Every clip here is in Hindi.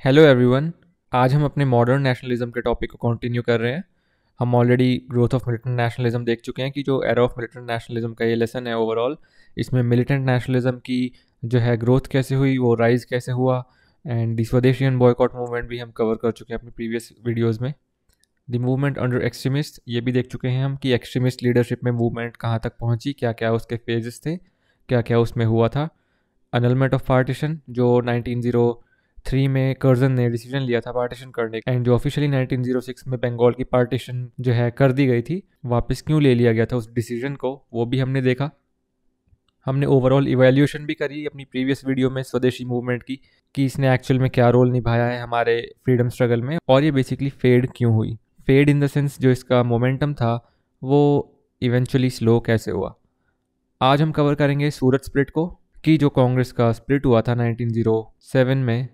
Hello everyone. आज हम अपने मॉडर्न नेशनलिज्म के टॉपिक को कंटिन्यू कर रहे हैं। हम already growth of militant nationalism देख चुके हैं कि जो एरा ऑफ मिलिटेंट नेशनलिज्म का ये लेसन है ओवरऑल, इसमें मिलिटेंट नेशनलिज्म की जो है ग्रोथ कैसे हुई, वो राइज कैसे हुआ, and the swadeshi and boycott movement भी हम कवर कर चुके हैं अपनी प्रीवियस वीडियोज़ में। द मूवमेंट अंडर एक्सट्रीमिस्ट ये भी देख चुके हैं हम कि एक्सट्रीमिस्ट लीडरशिप में मूवमेंट कहाँ तक पहुँची, क्या क्या उसके फेजेस थे, क्या क्या उसमें हुआ था। अनलमेंट ऑफ पार्टीशन जो 1903 में कर्जन ने डिसीजन लिया था पार्टीशन करने का, एंड जो ऑफिशियली 1906 में बंगाल की पार्टीशन जो है कर दी गई थी, वापस क्यों ले लिया गया था उस डिसीजन को, वो भी हमने देखा। हमने ओवरऑल इवैल्यूएशन भी करी अपनी प्रीवियस वीडियो में स्वदेशी मूवमेंट की कि इसने एक्चुअल में क्या रोल निभाया है हमारे फ्रीडम स्ट्रगल में, और ये बेसिकली फेड क्यों हुई। फेड इन द सेंस जो इसका मोमेंटम था वो इवेंचुअली स्लो कैसे हुआ। आज हम कवर करेंगे सूरत स्प्लिट को, कि जो कांग्रेस का स्प्लिट हुआ था 1907 में,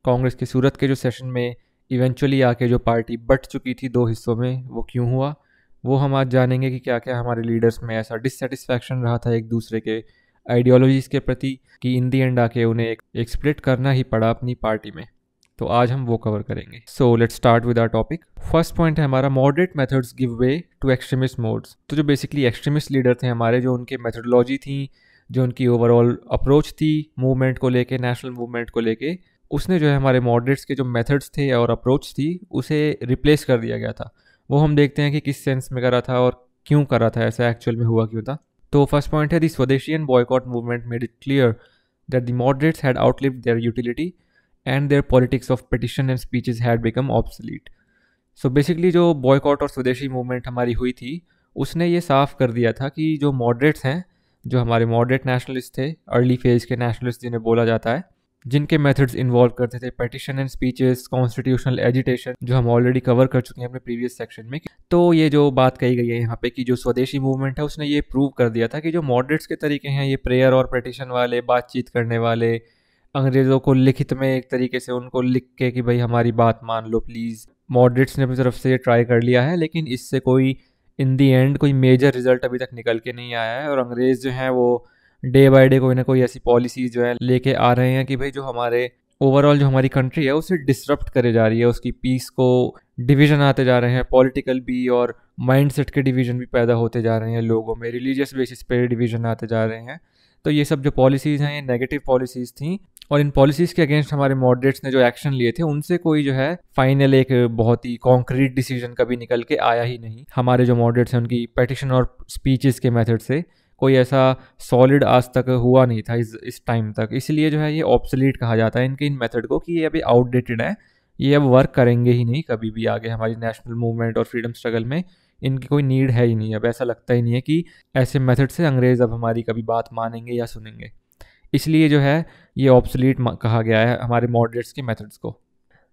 कांग्रेस के सूरत के जो सेशन में इवेंचुअली आके जो पार्टी बट चुकी थी दो हिस्सों में, वो क्यों हुआ। वो हम आज जानेंगे कि क्या क्या हमारे लीडर्स में ऐसा डिससेटिस्फैक्शन रहा था एक दूसरे के आइडियोलॉजीज़ के प्रति कि इन दी एंड आके उन्हें एक स्प्लिट करना ही पड़ा अपनी पार्टी में। तो आज हम वो कवर करेंगे। So let's start with our topic. First point है हमारा, moderate methods give way to extremist modes. तो जो बेसिकली एक्सट्रीमिस्ट लीडर थे हमारे, जो उनके मेथडोलॉजी थी, जो उनकी ओवरऑल अप्रोच थी मूवमेंट को लेके, नेशनल मूवमेंट को लेके, उसने जो है हमारे मॉडरेट्स के जो मेथड्स थे और अप्रोच थी उसे रिप्लेस कर दिया गया था। वो हम देखते हैं कि किस सेंस में करा था और क्यों करा था, ऐसा एक्चुअल में हुआ क्यों था। तो फर्स्ट पॉइंट है, the swadeshi and boycott movement made it clear that the moderates had outlived their utility and their politics of petition and speeches had become obsolete. So basically जो बॉयकॉट और स्वदेशी मूवमेंट हमारी हुई थी, उसने ये साफ कर दिया था कि जो मॉडरेट्स हैं, जो हमारे मॉडरेट नेशनलिस्ट थे, अर्ली फेज के नेशनलिस्ट जिन्हें बोला जाता है, जिनके मेथड्स इन्वॉल्व करते थे petition and speeches, constitutional agitation, जो हम ऑलरेडी कवर कर चुके हैं अपने प्रीवियस सेक्शन में। तो ये जो बात कही गई है यहाँ पे कि जो स्वदेशी मूवमेंट है उसने ये प्रूव कर दिया था कि जो मॉडरेट्स के तरीके हैं, ये प्रेयर और पेटिशन वाले, बातचीत करने वाले, अंग्रेज़ों को लिखित में एक तरीके से उनको लिख के कि भाई हमारी बात मान लो प्लीज़, मॉडरेट्स ने अपनी तरफ से ट्राई कर लिया है, लेकिन इससे कोई इन दी एंड कोई मेजर रिजल्ट अभी तक निकल के नहीं आया है। और अंग्रेज़ जो हैं वो डे बाय डे कोई ना कोई ऐसी पॉलिसीज़ जो है लेके आ रहे हैं कि भाई जो हमारे ओवरऑल जो हमारी कंट्री है उसे डिसरप्ट करे जा रही है, उसकी पीस को डिवीज़न आते जा रहे हैं, पॉलिटिकल भी और माइंडसेट के डिवीज़न भी पैदा होते जा रहे हैं लोगों में, रिलीजियस बेसिस पे डिवीज़न आते जा रहे हैं। तो ये सब जो पॉलिसीज़ हैं ये नेगेटिव पॉलिसीज़ थी, और इन पॉलिसीज़ के अगेंस्ट हमारे मॉडरेट्स ने जो एक्शन लिए थे उनसे कोई जो है फाइनल एक बहुत ही कॉन्क्रीट डिसीजन कभी निकल के आया ही नहीं। हमारे जो मॉडरेट्स हैं उनकी पेटिशन और स्पीचेस के मेथड से कोई ऐसा सॉलिड आज तक हुआ नहीं था इस टाइम तक। इसलिए जो है ये ऑब्सोलीट कहा जाता है इनके इन मेथड को, कि ये अभी आउटडेटेड है, ये अब वर्क करेंगे ही नहीं कभी भी आगे हमारी नेशनल मूवमेंट और फ्रीडम स्ट्रगल में। इनकी कोई नीड है ही नहीं, अब ऐसा लगता ही नहीं है कि ऐसे मेथड से अंग्रेज़ अब हमारी कभी बात मानेंगे या सुनेंगे। इसलिए जो है ये ऑब्सोलीट कहा गया है हमारे मॉडरेट्स के मेथड्स को।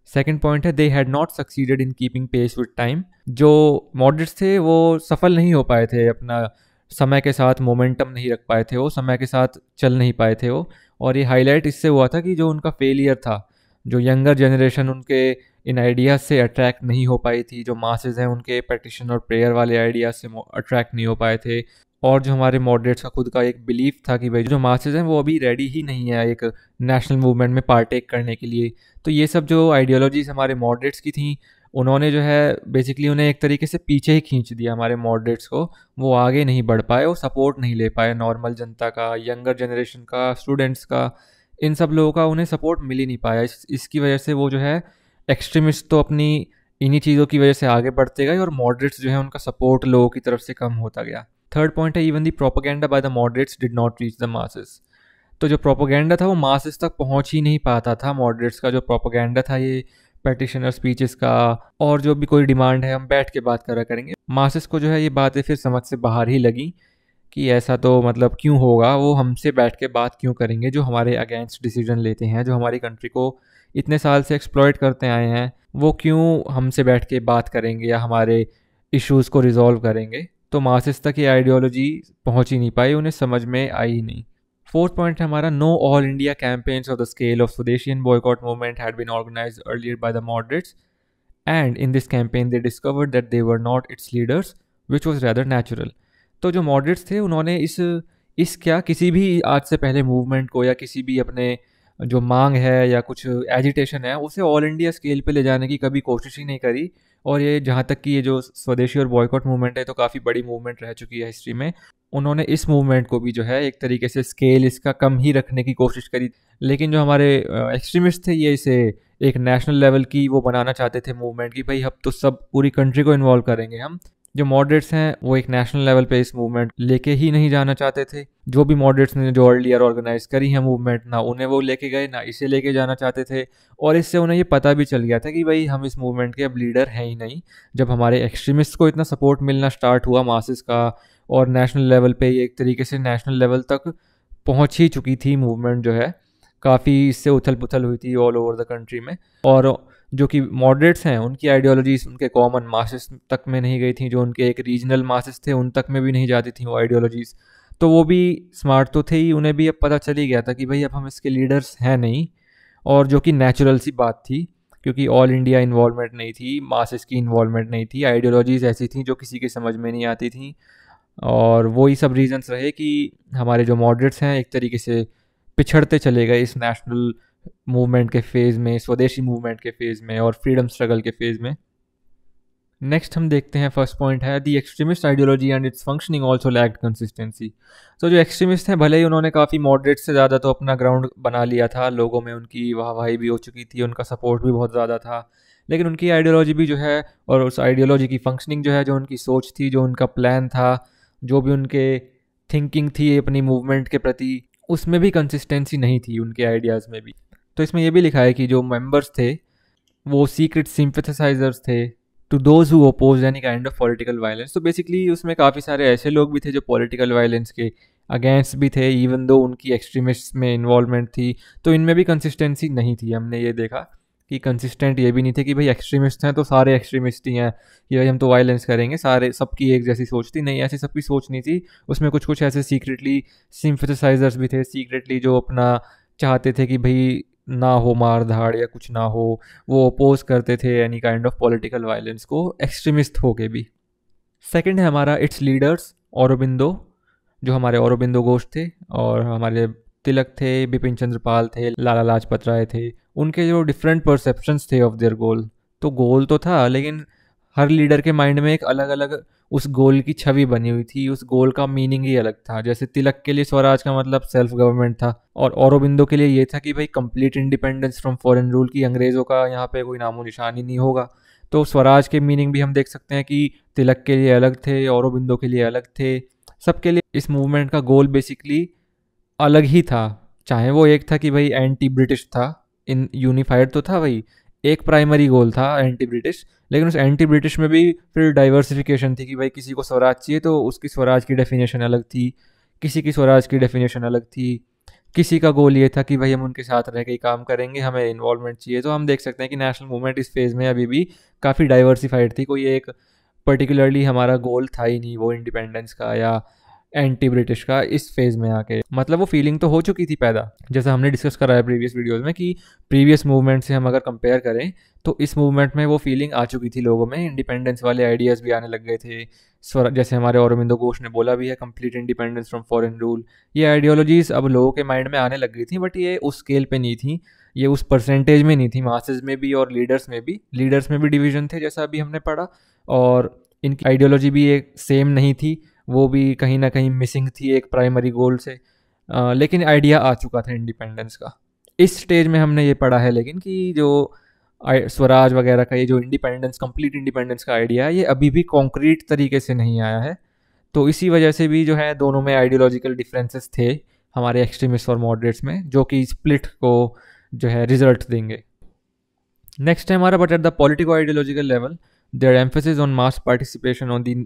सेकंड पॉइंट है, they had not succeeded in keeping pace with time. जो मॉडरेट्स थे वो सफल नहीं हो पाए थे, अपना समय के साथ मोमेंटम नहीं रख पाए थे, वो समय के साथ चल नहीं पाए थे वो। और ये हाईलाइट इससे हुआ था कि जो उनका फेलियर था, जो यंगर जनरेशन उनके इन आइडियाज़ से अट्रैक्ट नहीं हो पाई थी, जो मासेस हैं उनके पेटिशन और प्रेयर वाले आइडियाज़ से अट्रैक्ट नहीं हो पाए थे, और जो हमारे मॉडरेट्स का खुद का एक बिलीफ था कि भाई जो मासेस हैं वो अभी रेडी ही नहीं है एक नेशनल मूवमेंट में पार्टेक करने के लिए। तो ये सब जो आइडियोलॉजीज़ हमारे मॉडरेट्स की थी, उन्होंने जो है बेसिकली उन्हें एक तरीके से पीछे ही खींच दिया हमारे मॉडरेट्स को। वो आगे नहीं बढ़ पाए, वो सपोर्ट नहीं ले पाए नॉर्मल जनता का, यंगर जनरेशन का, स्टूडेंट्स का, इन सब लोगों का उन्हें सपोर्ट मिल ही नहीं पाया। इसकी वजह से वो जो है एक्सट्रीमिस्ट तो अपनी इन्हीं चीज़ों की वजह से आगे बढ़ते गए, और मॉडरेट्स जो है उनका सपोर्ट लोगों की तरफ से कम होता गया। थर्ड पॉइंट है, even the propaganda bye the moderates did not reach the masses. तो जो प्रोपेगेंडा था वो मासेस तक पहुंच ही नहीं पाता था। मॉडरेट्स का जो प्रोपेगेंडा था ये पेटिशनर स्पीचेस का, और जो भी कोई डिमांड है हम बैठ के बात करा करेंगे, मासेस को जो है ये बातें फिर समझ से बाहर ही लगी कि ऐसा तो मतलब क्यों होगा, वो हमसे बैठ के बात क्यों करेंगे, जो हमारे अगेंस्ट डिसीजन लेते हैं, जो हमारी कंट्री को इतने साल से एक्सप्लॉइट करते आए हैं, वो क्यों हमसे बैठ के बात करेंगे या हमारे इश्यूज़ को रिजॉल्व करेंगे। तो मासेस तक ये आइडियोलॉजी पहुंच ही नहीं पाई, उन्हें समझ में आई ही नहीं। फोर्थ पॉइंट है हमारा, no all India campaigns of the scale of swadeshi and boycott movement had been organised earlier by the moderates, and in this campaign they discovered that they were not its leaders which was rather natural. तो जो मॉडरेट्स थे उन्होंने इस क्या किसी भी आज से पहले मूवमेंट को या किसी भी अपने जो मांग है या कुछ एजिटेशन है उसे ऑल इंडिया स्केल पे ले जाने की कभी कोशिश ही नहीं करी। और ये जहाँ तक कि ये जो स्वदेशी और बॉयकॉट मूवमेंट है तो काफ़ी बड़ी मूवमेंट रह चुकी है हिस्ट्री में। उन्होंने इस मूवमेंट को भी जो है एक तरीके से स्केल इसका कम ही रखने की कोशिश करी। लेकिन जो हमारे एक्सट्रीमिस्ट थे ये इसे एक नेशनल लेवल की वो बनाना चाहते थे मूवमेंट की, भाई अब तो सब पूरी कंट्री को इन्वॉल्व करेंगे हम। जो मॉडरेट्स हैं वो एक नेशनल लेवल पे इस मूवमेंट लेके ही नहीं जाना चाहते थे। जो भी मॉडरेट्स ने जो अर्लियर ऑर्गेनाइज करी है मूवमेंट, ना उन्हें वो लेके गए ना इसे लेके जाना चाहते थे। और इससे उन्हें ये पता भी चल गया था कि भाई हम इस मूवमेंट के अब लीडर हैं ही नहीं। जब हमारे एक्सट्रीमिस्ट को इतना सपोर्ट मिलना स्टार्ट हुआ मासेस का, और नेशनल लेवल पे ये एक तरीके से नेशनल लेवल तक पहुंच ही चुकी थी मूवमेंट जो है, काफ़ी इससे उथल पुथल हुई थी ऑल ओवर द कंट्री में। और जो कि मॉडरेट्स हैं उनकी आइडियोलॉजीज उनके कॉमन मासेस तक में नहीं गई थी, जो उनके एक रीजनल मासेस थे उन तक में भी नहीं जाती थी वो आइडियोलॉजीज। तो वो भी स्मार्ट तो थे ही, उन्हें भी अब पता चल ही गया था कि भाई अब हम इसके लीडर्स हैं नहीं। और जो कि नेचुरल सी बात थी, क्योंकि ऑल इंडिया इन्वॉल्वमेंट नहीं थी, मासेस की इन्वॉल्वमेंट नहीं थी, आइडियोलॉजीज ऐसी थी जो किसी के समझ में नहीं आती थी। और वही सब रीजंस रहे कि हमारे जो मॉडरेट्स हैं एक तरीके से पिछड़ते चले गए इस नेशनल मूवमेंट के फेज़ में, स्वदेशी मूवमेंट के फेज़ में और फ्रीडम स्ट्रगल के फेज़ में। नेक्स्ट हम देखते हैं, फर्स्ट पॉइंट है the extremist ideology and its functioning also lacked consistency. तो जो एक्सट्रीमिस्ट हैं भले ही उन्होंने काफ़ी मॉडरेट से ज़्यादा तो अपना ग्राउंड बना लिया था, लोगों में उनकी वाहवाही भी हो चुकी थी, उनका सपोर्ट भी बहुत ज़्यादा था, लेकिन उनकी आइडियोलॉजी भी जो है और उस आइडियोलॉजी की फंक्शनिंग जो है, जो उनकी सोच थी, जो उनका प्लान था, जो भी उनके थिंकिंग थी अपनी मूवमेंट के प्रति, उसमें भी कंसिस्टेंसी नहीं थी उनके आइडियाज़ में भी। तो इसमें यह भी लिखा है कि जो मेंबर्स थे वो सीक्रेट सिंपथेसाइजर्स थे to those who oppose any kind of political violence. तो बेसिकली उसमें काफ़ी सारे ऐसे लोग भी थे जो पॉलिटिकल वायलेंस के अगेंस्ट भी थे, इवन दो उनकी एक्सट्रीमिस्ट में इन्वॉल्वमेंट थी। तो इनमें भी कंसिस्टेंसी नहीं थी। हमने ये देखा कि कंसिस्टेंट ये भी नहीं थे कि भाई एक्सट्रीमिस्ट हैं तो सारे एक्सट्रीमिस्ट ही हैं कि भाई हम तो वायलेंस करेंगे, सारे सबकी एक जैसी सोच थी। नहीं, ऐसी सबकी सोच नहीं थी। उसमें कुछ कुछ ऐसे सीक्रेटली सिंपथेसाइजर्स भी थे, सीक्रेटली जो अपना चाहते थे कि भाई ना हो मार धाड़ या कुछ ना हो, वो अपोज करते थे any kind of political violence को, एक्सट्रीमिस्ट हो के भी। सेकंड है हमारा इट्स लीडर्स औरोबिंदो। जो हमारे औरोबिंदो घोष थे और हमारे तिलक थे, बिपिन चंद्र पाल थे, लाला लाजपत राय थे, उनके जो डिफरेंट परसेप्शंस थे ऑफ देयर गोल। तो गोल तो था लेकिन हर लीडर के माइंड में एक अलग अलग उस गोल की छवि बनी हुई थी, उस गोल का मीनिंग ही अलग था। जैसे तिलक के लिए स्वराज का मतलब सेल्फ गवर्नमेंट था, और औरोबिंदो के लिए ये था कि भाई complete independence from foreign rule, की अंग्रेज़ों का यहाँ पे कोई नामो निशान ही नहीं होगा। तो स्वराज के मीनिंग भी हम देख सकते हैं कि तिलक के लिए अलग थे, औरोबिंदो के लिए अलग थे, सबके लिए इस मूवमेंट का गोल बेसिकली अलग ही था। चाहे वो एक था कि भाई एंटी ब्रिटिश था, इन यूनिफाइड तो था भाई, एक प्राइमरी गोल था एंटी ब्रिटिश, लेकिन उस एंटी ब्रिटिश में भी फिर डाइवर्सिफिकेशन थी कि भाई किसी को स्वराज चाहिए तो उसकी स्वराज की डेफिनेशन अलग थी, किसी की स्वराज की डेफिनेशन अलग थी, किसी का गोल ये था कि भाई हम उनके साथ रह के ही काम करेंगे, हमें इन्वॉल्वमेंट चाहिए। तो हम देख सकते हैं कि नेशनल मूवमेंट इस फेज़ में अभी भी काफ़ी डाइवर्सिफाइड थी, कोई एक पर्टिकुलरली हमारा गोल था ही नहीं वो इंडिपेंडेंस का या एंटी ब्रिटिश का इस फेज़ में आके। मतलब वो फीलिंग तो हो चुकी थी पैदा, जैसा हमने डिस्कस करा है प्रीवियस वीडियोस में कि प्रीवियस मूवमेंट से हम अगर कंपेयर करें तो इस मूवमेंट में वो फीलिंग आ चुकी थी लोगों में, इंडिपेंडेंस वाले आइडियाज़ भी आने लग गए थे। जैसे हमारे औरोबिंदो घोष ने बोला भी है, complete independence from foreign rule. ये आइडियोलॉजीज़ अब लोगों के माइंड में आने लग गई थी, बट ये उस स्केल पे नहीं थी, ये उस परसेंटेज में नहीं थी। मासेज में भी और लीडर्स में भी डिवीजन थे जैसा अभी हमने पढ़ा, और इनकी आइडियोलॉजी भी एक सेम नहीं थी, वो भी कहीं ना कहीं मिसिंग थी एक प्राइमरी गोल से। लेकिन आइडिया आ चुका था इंडिपेंडेंस का। इस स्टेज में हमने ये पढ़ा है लेकिन कि जो स्वराज वगैरह का ये जो इंडिपेंडेंस, कंप्लीट इंडिपेंडेंस का आइडिया है, ये अभी भी कॉन्क्रीट तरीके से नहीं आया है। तो इसी वजह से भी जो है दोनों में आइडियोलॉजिकल डिफरेंसेस थे हमारे एक्सट्रीमिस्ट और मॉडरेट्स में, जो कि स्प्लिट को जो है रिजल्ट देंगे। नेक्स्ट है हमारा, but at the politico ideological level their emphasis on mass participation on the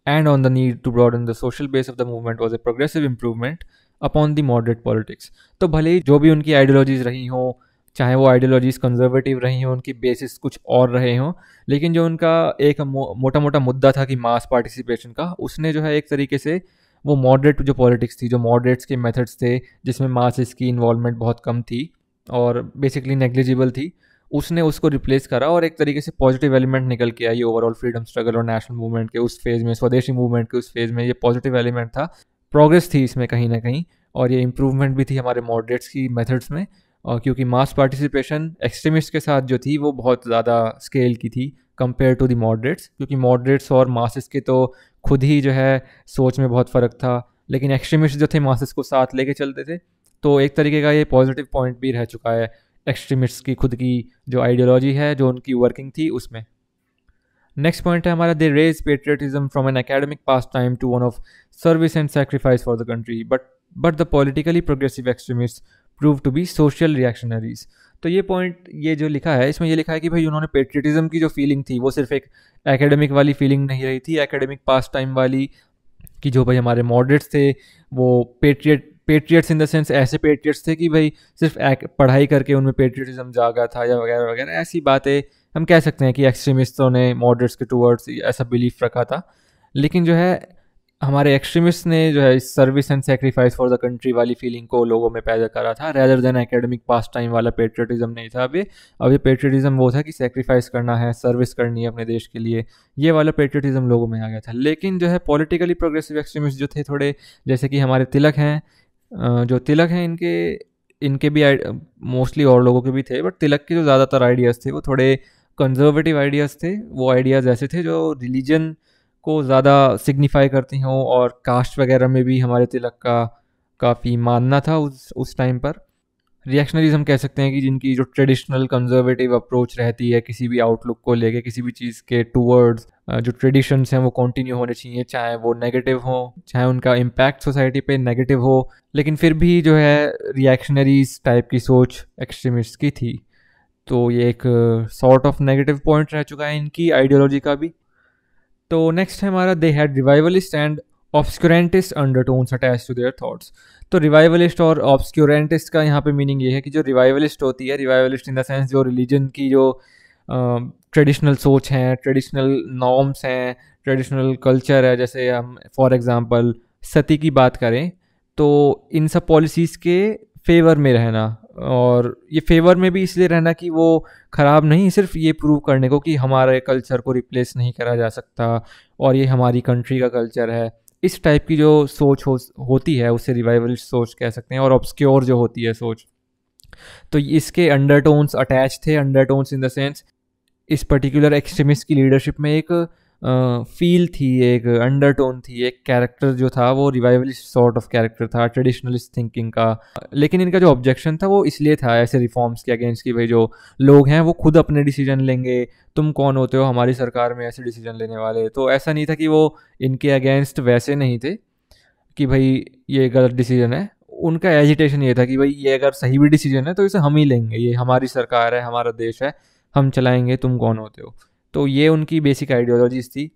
and on the need to broaden the social base of the movement was a progressive improvement upon the moderate politics। तो भले ही जो भी उनकी आइडियोलॉजीज रही हों, चाहे वो आइडियोलॉजीज कंजर्वेटिव रही हों, उनकी बेसिस कुछ और रहे हों, लेकिन जो उनका एक मोटा मोटा मुद्दा था कि मास पार्टिसिपेशन का, उसने जो है एक तरीके से वो मॉडरेट जो पॉलिटिक्स थी, जो मॉडरेट्स के मेथड्स थे जिसमें मासेस की इन्वॉल्वमेंट बहुत कम थी और बेसिकली नेग्लिजिबल थी, उसने उसको रिप्लेस करा और एक तरीके से पॉजिटिव एलिमेंट निकल के आई ओवरऑल फ्रीडम स्ट्रगल और नेशनल मूवमेंट के उस फेज़ में, स्वदेशी मूवमेंट के उस फेज़ में। ये पॉजिटिव एलिमेंट था, प्रोग्रेस थी इसमें कहीं ना कहीं, और ये इम्प्रूवमेंट भी थी हमारे मॉडरेट्स की मेथड्स में। और क्योंकि मास पार्टिसिपेशन एक्सट्रीमिस्ट के साथ जो थी वो बहुत ज़्यादा स्केल की थी कंपेयर टू द मॉडरेट्स, क्योंकि मॉडरेट्स और मासेस के तो खुद ही जो है सोच में बहुत फ़र्क था, लेकिन एक्सट्रीमिस्ट जो थे मासेस को साथ लेके चलते थे। तो एक तरीके का ये पॉजिटिव पॉइंट भी रह चुका है एक्सट्रीमिस्ट की खुद की जो आइडियोलॉजी है, जो उनकी वर्किंग थी उसमें। नेक्स्ट पॉइंट है हमारा, they raised patriotism from an academic pastime to one of service and sacrifice for the country, but the politically progressive extremist proved to be social reactionaries. तो ये पॉइंट, ये जो लिखा है इसमें ये लिखा है कि भाई उन्होंने पेट्रियटिज्म की जो फीलिंग थी वो सिर्फ एक एकेडमिक वाली फीलिंग नहीं रही थी, एकेडमिक पास टाइम वाली, कि जो भाई हमारे मॉडरेट्स थे वो पेट्रियट्स इन द सेंस ऐसे पेट्रियट्स थे कि भाई सिर्फ पढ़ाई करके उनमें पेट्रियटिज्म जागा था या वगैरह वगैरह, ऐसी बातें हम कह सकते हैं कि एक्सट्रीमिस्टों ने मॉडरेट्स के टूवर्ड्स ऐसा बिलीफ रखा था। लेकिन जो है हमारे एक्सट्रीमिस्ट ने जो है इस service and sacrifice for the country वाली फीलिंग को लोगों में पैदा करा था, रेदर देन एकेडमिक पास टाइम वाला पेट्रियटिज्म नहीं था। अब ये पेट्रियटिज्म वो था कि सेक्रीफाइस करना है, सर्विस करनी है अपने देश के लिए, ये वाला पेट्रियटिज्म लोगों में आ गया था। लेकिन जो है पॉलिटिकली प्रोग्रेसिव एक्सट्रीमिस्ट जो थे थोड़े, जैसे कि हमारे तिलक हैं, जो तिलक हैं इनके इनके भी मोस्टली और लोगों के भी थे, बट तिलक के जो ज़्यादातर आइडियाज़ थे वो थोड़े कंजर्वेटिव आइडियाज़ थे। वो आइडियाज़ ऐसे थे जो रिलीजन को ज़्यादा सिग्निफाई करती हों, और कास्ट वगैरह में भी हमारे तिलक का काफ़ी मानना था उस टाइम पर। रिएक्शनरीज हम कह सकते हैं कि जिनकी जो ट्रेडिशनल कंजर्वेटिव अप्रोच रहती है किसी भी आउटलुक को लेके, किसी भी चीज़ के टूवर्ड्स, जो ट्रेडिशंस हैं वो कंटिन्यू होने चाहिए, चाहे वो नेगेटिव हो, चाहे उनका इम्पैक्ट सोसाइटी पे नेगेटिव हो, लेकिन फिर भी जो है रिएक्शनरीज टाइप की सोच एक्सट्रीमिस्ट की थी। तो ये एक सॉर्ट ऑफ नेगेटिव पॉइंट रह चुका है इनकी आइडियोलॉजी का भी। तो नेक्स्ट है हमारा, they had revivalist and obscurantist undertones attached to their thoughts. तो रिवाइवलिस्ट और ऑब्सक्यूरेंटिस्ट का यहाँ पे मीनिंग ये है कि जो रिवाइवलिस्ट होती है, रिवाइवलिस्ट इन द सेंस जो रिलीजन की जो ट्रेडिशनल सोच हैं, ट्रेडिशनल नॉर्म्स हैं, ट्रेडिशनल कल्चर है, जैसे हम फॉर एग्जांपल सती की बात करें, तो इन सब पॉलिसीज़ के फेवर में रहना, और ये फेवर में भी इसलिए रहना कि वो ख़राब नहीं, सिर्फ ये प्रूव करने को कि हमारे कल्चर को रिप्लेस नहीं करा जा सकता और ये हमारी कंट्री का कल्चर है। इस टाइप की जो सोच होती है उसे रिवाइवलिस्ट सोच कह सकते हैं। और ऑब्सक्योर जो होती है सोच, तो इसके अंडरटोन्स अटैच थे। अंडरटोन्स इन द सेंस इस पर्टिकुलर एक्सट्रीमिस्ट की लीडरशिप में एक फील थी, एक अंडरटोन थी, एक कैरेक्टर जो था वो रिवाइवलिस्ट सॉर्ट ऑफ कैरेक्टर था, ट्रेडिशनलिस्ट थिंकिंग का। लेकिन इनका जो ऑब्जेक्शन था वो इसलिए था ऐसे रिफॉर्म्स के अगेंस्ट कि भाई जो लोग हैं वो खुद अपने डिसीजन लेंगे, तुम कौन होते हो हमारी सरकार में ऐसे डिसीजन लेने वाले। तो ऐसा नहीं था कि वो इनके अगेंस्ट वैसे नहीं थे कि भाई ये गलत डिसीजन है, उनका एजिटेशन ये था कि भाई ये अगर सही भी डिसीजन है तो इसे हम ही लेंगे, ये हमारी सरकार है, हमारा देश है, हम चलाएंगे, तुम कौन होते हो। तो ये उनकी बेसिक आइडियोलॉजीज थी।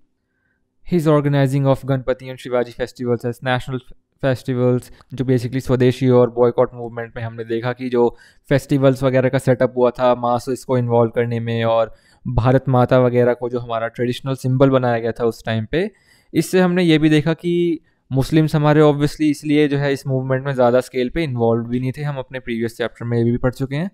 His organising of Ganpati and Shivaji festivals as national festivals, जो बेसिकली स्वदेशी और बॉयकॉट मूवमेंट में हमने देखा कि जो फेस्टिवल्स वगैरह का सेटअप हुआ था मास इसको इन्वॉल्व करने में, और भारत माता वगैरह को जो हमारा ट्रेडिशनल सिंबल बनाया गया था उस टाइम पे, इससे हमने ये भी देखा कि मुस्लिम्स हमारे ऑब्वियसली इसलिए जो है इस मूवमेंट में ज़्यादा स्केल पे इन्वॉल्व भी नहीं थे। हम अपने प्रीवियस चैप्टर में ये भी पढ़ चुके हैं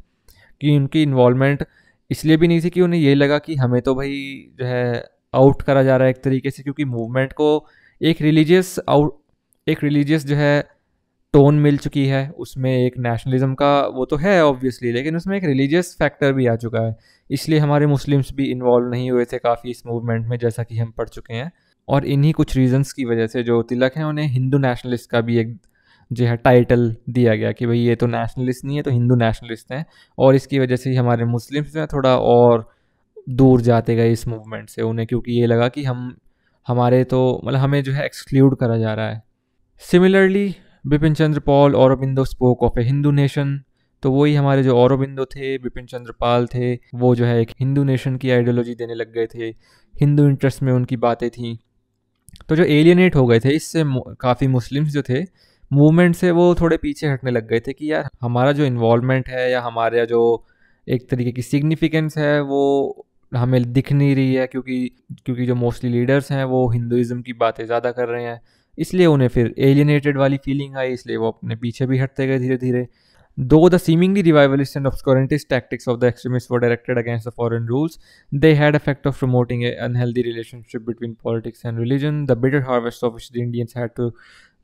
कि उनकी इन्वॉल्वमेंट इसलिए भी नहीं थी कि उन्हें ये लगा कि हमें तो भाई जो है आउट करा जा रहा है एक तरीके से, क्योंकि मूवमेंट को एक रिलीजियस जो है टोन मिल चुकी है, उसमें एक नेशनलिज्म का वो तो है ऑब्वियसली, लेकिन उसमें एक रिलीजियस फैक्टर भी आ चुका है। इसलिए हमारे मुस्लिम्स भी इन्वॉल्व नहीं हुए थे काफ़ी इस मूवमेंट में, जैसा कि हम पढ़ चुके हैं। और इन्हीं कुछ रीजंस की वजह से जो तिलक हैं उन्हें हिंदू नेशनलिस्ट का भी एक जो है टाइटल दिया गया कि भाई ये तो नेशनलिस्ट नहीं है, तो हिंदू नेशनलिस्ट हैं। और इसकी वजह से ही हमारे मुस्लिम्स जो है थोड़ा और दूर जाते गए इस मूवमेंट से, उन्हें क्योंकि ये लगा कि हमारे तो मतलब हमें जो है एक्सक्लूड करा जा रहा है। Similarly Bipin Chandra Paul Aurobindo spoke of A Hindu nation. तो वही हमारे जो औरबिंदो थे, बिपिन चंद्र पाल थे, वो जो है एक हिंदू नेशन की आइडियोलॉजी देने लग गए थे, हिंदू इंटरेस्ट में उनकी बातें थीं। तो जो एलियनेट हो गए थे इससे काफ़ी मुस्लिम्स जो थे मूवमेंट से, वो थोड़े पीछे हटने लग गए थे कि यार हमारा जो इन्वॉल्वमेंट है या हमारा जो एक तरीके की सिग्निफिकेंस है वो हमें दिख नहीं रही है, क्योंकि जो मोस्टली लीडर्स हैं वो हिंदुज़म की बातें ज़्यादा कर रहे हैं। इसलिए उन्हें फिर एलियनेटेड वाली फीलिंग आई, इसलिए वो अपने पीछे भी हटते गए धीरे धीरे। Though the seemingly revivalist and obscurantist tactics of the extremists were directed against the foreign rules, they had effect of promoting an unhealthy relationship between politics and religion, the bitter harvest of which the Indians had to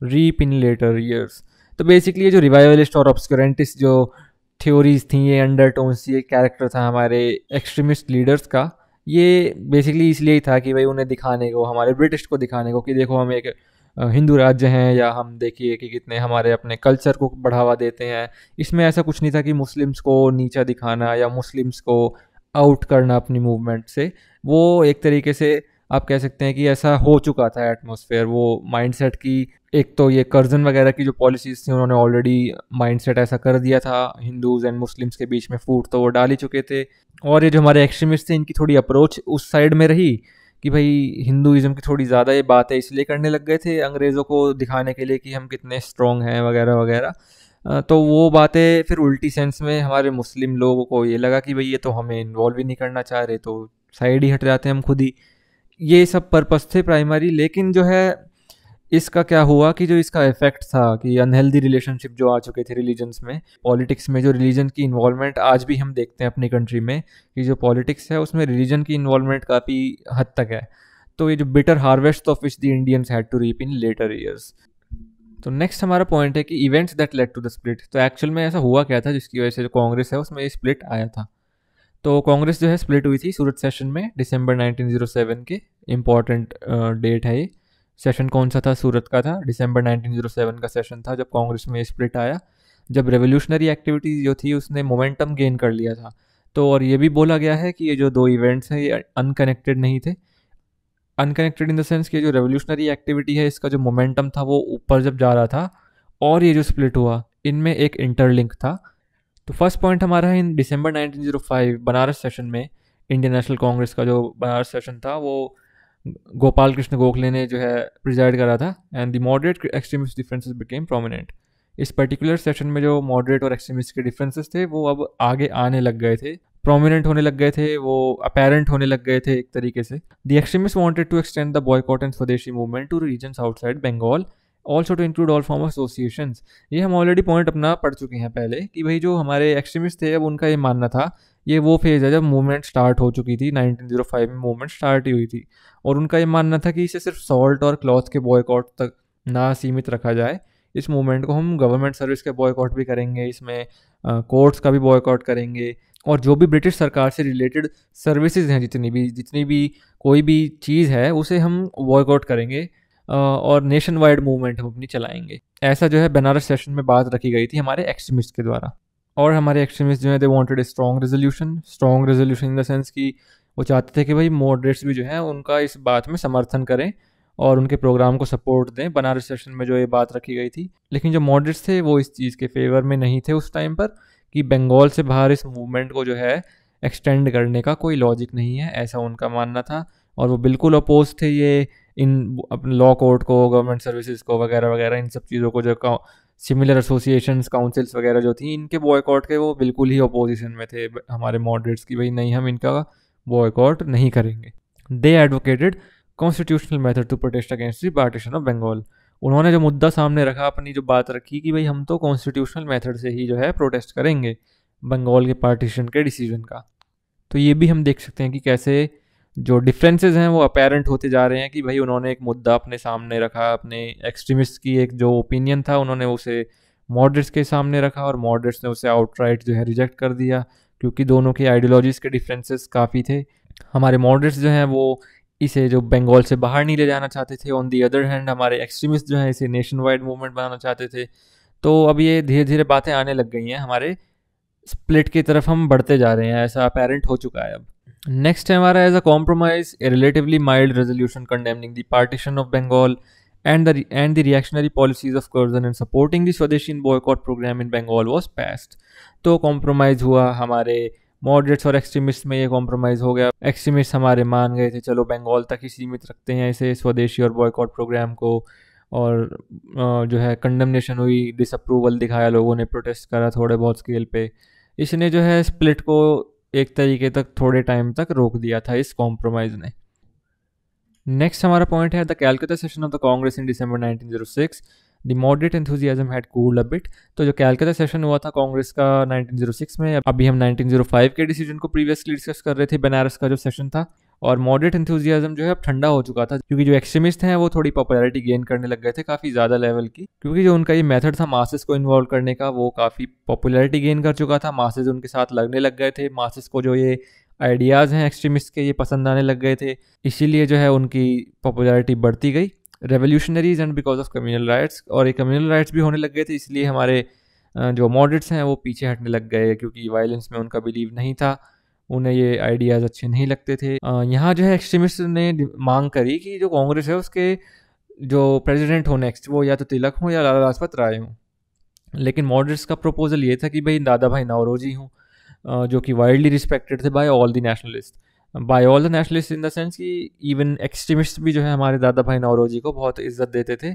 reap in later years. तो बेसिकली ये जो रिवाइवलिस्ट और ऑब्सक्यूरेंटिस्ट जो थ्योरीज थी, ये अंडरटोन्स, ये कैरेक्टर था हमारे एक्सट्रीमिस्ट लीडर्स का, ये बेसिकली इसलिए ही था कि भाई उन्हें दिखाने को, हमारे ब्रिटिश को दिखाने को कि देखो हम एक हिंदू राज्य हैं, या हम देखिए कि कितने हमारे अपने कल्चर को बढ़ावा देते हैं। इसमें ऐसा कुछ नहीं था कि मुस्लिम्स को नीचा दिखाना या मुस्लिम्स को आउट करना अपनी मूवमेंट से। वो एक तरीके से आप कह सकते हैं कि ऐसा हो चुका था एटमॉस्फेयर, वो माइंडसेट की। एक तो ये कर्जन वगैरह की जो पॉलिसीज थी, उन्होंने ऑलरेडी माइंडसेट ऐसा कर दिया था, हिंदूज एंड मुस्लिम्स के बीच में फूट तो वो डाल ही चुके थे। और ये जो हमारे एक्सट्रीमिस्ट थे, इनकी थोड़ी अप्रोच उस साइड में रही कि भाई हिंदुज़म की थोड़ी ज़्यादा ये बातें इसलिए करने लग गए थे अंग्रेज़ों को दिखाने के लिए कि हम कितने स्ट्रॉन्ग हैं वगैरह वगैरह। तो वो बातें फिर उल्टी सेंस में हमारे मुस्लिम लोगों को ये लगा कि भाई ये तो हमें इन्वॉल्व ही नहीं करना चाह रहे, तो साइड ही हट जाते हैं हम खुद ही। ये सब पर्पस थे प्राइमरी। लेकिन जो है इसका क्या हुआ कि जो इसका इफेक्ट था कि अनहेल्दी रिलेशनशिप जो आ चुके थे रिलीजन्स में, पॉलिटिक्स में जो रिलीजन की इन्वॉल्वमेंट आज भी हम देखते हैं अपनी कंट्री में, कि जो पॉलिटिक्स है उसमें रिलीजन की इन्वॉल्वमेंट काफ़ी हद तक है। तो ये जो bitter harvest of which the Indians had to reap in later years. तो नेक्स्ट हमारा पॉइंट है कि events that led to the split. तो एक्चुअल में ऐसा हुआ क्या था जिसकी वजह से जो कांग्रेस है उसमें स्प्लिट आया था। तो कांग्रेस जो है स्प्लिट हुई थी सूरत सेशन में दिसंबर 1907 के। इम्पॉर्टेंट डेट है ये। सेशन कौन सा था? सूरत का था। दिसंबर 1907 का सेशन था जब कांग्रेस में स्प्लिट आया, जब रेवोल्यूशनरी एक्टिविटी जो थी उसने मोमेंटम गेन कर लिया था। तो और ये भी बोला गया है कि ये जो दो इवेंट्स हैं ये अनकनेक्टेड नहीं थे। अनकनेक्टेड इन द सेंस कि जो रेवोल्यूशनरी एक्टिविटी है इसका जो मोमेंटम था वो ऊपर जब जा रहा था, और ये जो स्प्लिट हुआ इनमें एक इंटरलिंक था। तो फर्स्ट पॉइंट हमारा है, इन दिसंबर 1905 बनारस सेशन में, इंडियन नेशनल कांग्रेस का जो बनारस सेशन था वो गोपाल कृष्ण गोखले ने जो है प्रिजाइड करा था, and the moderate extremist differences became prominent. इस पर्टिकुलर सेशन में जो मॉडरेट और एक्सट्रीमिस्ट के डिफरेंसेस थे वो अब आगे आने लग गए थे, प्रोमिनेंट होने लग गए थे, वो अपेरेंट होने लग गए थे एक तरीके से। The extremist wanted to extend the boycott and swadeshi movement to regions outside Bengal, also to include all form of associations. ये हम ऑलरेडी पॉइंट अपना पढ़ चुके हैं पहले कि भाई जो हमारे एक्सट्रीमिस्ट थे अब उनका ये मानना था, ये वो फेज़ है जब मूवमेंट स्टार्ट हो चुकी थी, 1905 में मूवमेंट स्टार्ट ही हुई थी, और उनका ये मानना था कि इसे सिर्फ सॉल्ट और क्लॉथ के बॉयकॉट तक ना सीमित रखा जाए। इस मूवमेंट को हम गवर्नमेंट सर्विस के बॉयकॉट भी करेंगे, इसमें कोर्ट्स का भी बॉयकॉट करेंगे, और जो भी ब्रिटिश सरकार से रिलेटेड सर्विसेज हैं, जितनी भी कोई भी चीज़ है उसे हम बॉयकॉट करेंगे, और नेशन वाइड मूवमेंट हम अपनी चलाएंगे। ऐसा जो है बनारस सेशन में बात रखी गई थी हमारे एक्सट्रीमिस्ट के द्वारा। और हमारे एक्सट्रीमिस्ट जो है they wanted a strong resolution in the sense कि वो चाहते थे कि भाई मॉडरेट्स भी जो है उनका इस बात में समर्थन करें और उनके प्रोग्राम को सपोर्ट दें, बनारस सेशन में जो ये बात रखी गई थी। लेकिन जो मॉडरेट्स थे वो इस चीज़ के फेवर में नहीं थे उस टाइम पर, कि बंगाल से बाहर इस मूवमेंट को जो है एक्सटेंड करने का कोई लॉजिक नहीं है, ऐसा उनका मानना था। और वो बिल्कुल अपोज थे ये इन अपने लॉ कोर्ट को, गवर्नमेंट सर्विसेज को वगैरह वगैरह, इन सब चीज़ों को, जो सिमिलर एसोसिएशंस काउंसिल्स वगैरह जो थी इनके बॉयकॉट के, वो बिल्कुल ही अपोजिशन में थे हमारे मॉडरेट्स की, भाई नहीं हम इनका बॉयकॉट नहीं करेंगे। They advocated constitutional method to protest against the partition of Bengal. उन्होंने जो मुद्दा सामने रखा, अपनी जो बात रखी कि भाई हम तो कॉन्स्टिट्यूशनल मेथड से ही जो है प्रोटेस्ट करेंगे बंगाल के पार्टीशन के डिसीजन का। तो ये भी हम देख सकते हैं कि कैसे जो डिफरेंसेस हैं वो अपेरेंट होते जा रहे हैं, कि भाई उन्होंने एक मुद्दा अपने सामने रखा, अपने एक्सट्रीमिस्ट की एक जो ओपिनियन था उन्होंने उसे मॉडरेट्स के सामने रखा, और मॉडरेट्स ने उसे आउटराइट जो है रिजेक्ट कर दिया, क्योंकि दोनों के आइडियोलॉजीज़ के डिफरेंसेस काफ़ी थे। हमारे मॉडरेट्स जो हैं वो इसे जो बंगाल से बाहर नहीं ले जाना चाहते थे, ऑन दी अदर हैंड हमारे एक्सट्रीमिस्ट जो है इसे नेशन वाइड मूवमेंट बनाना चाहते थे। तो अब ये धीरे धीरे बातें आने लग गई हैं, हमारे स्प्लिट की तरफ हम बढ़ते जा रहे हैं, ऐसा अपेरेंट हो चुका है अब। नेक्स्ट है हमारा as a compromise a relatively mild resolution condemning the partition of Bengal and the reactionary policies of Curzon and supporting the Swadeshi boycott program in Bengal was passed। तो कॉम्प्रोमाइज़ हुआ, हमारे मॉडरेट्स और एक्सट्रीमिस्ट में ये कॉम्प्रोमाइज़ हो गया। एक्सट्रीमिस्ट हमारे मान गए थे चलो बंगाल तक ही सीमित रखते हैं इसे, स्वदेशी और बॉयकॉट प्रोग्राम को, और जो है कंडमनेशन हुई, डिसअप्रूवल दिखाया, लोगों ने प्रोटेस्ट करा थोड़े बहुत स्केल पे। इसने जो है स्प्लिट को एक तरीके तक थोड़े टाइम तक रोक दिया था इस कॉम्प्रोमाइज़ ने। नेक्स्ट हमारा पॉइंट है the कैलकाता session of the Congress in December 1906 the moderate enthusiasm had cooled a bit. तो जो कैलकाता सेशन हुआ था कांग्रेस का 1906 में, अभी हम 1905 के डिसीजन को प्रीवियसली डिस्कस कर रहे थे, बनारस का जो सेशन था, और मॉडरेट एंथुजियाज्म जो है अब ठंडा हो चुका था, क्योंकि जो एक्सट्रीमिस्ट हैं वो थोड़ी पॉपुलैरिटी गेन करने लग गए थे काफ़ी ज़्यादा लेवल की, क्योंकि जो उनका ये मेथड था मासेस को इन्वॉल्व करने का वो काफ़ी पॉपुलैरिटी गेन कर चुका था। मासेस उनके साथ लगने लग गए थे, मासेस को जो ये आइडियाज़ हैं एक्सट्रीमिस्ट के ये पसंद आने लग गए थे, इसीलिए जो है उनकी पॉपुलैरिटी बढ़ती गई। Revolutionaries and because of communal riots, और ये कम्युनल राइट्स भी होने लग गए थे, इसलिए हमारे जो मॉडरेट्स हैं वो पीछे हटने लग गए, क्योंकि वायलेंस में उनका बिलीव नहीं था, उन्हें ये आइडियाज़ अच्छे नहीं लगते थे। यहाँ जो है एक्सट्रीमिस्ट ने मांग करी कि जो कांग्रेस है उसके जो प्रेसिडेंट हो नेक्स्ट वो या तो तिलक हो या लाला लाजपत राय हो। लेकिन मॉडरेट्स का प्रपोजल ये था कि भाई दादा भाई नौरोजी हों, जो कि वाइडली रिस्पेक्टेड थे by all the nationalist, by all the nationalist in the sense कि इवन एक्सट्रीमिस्ट भी जो है हमारे दादा भाई नौरोजी को बहुत इज्जत देते थे।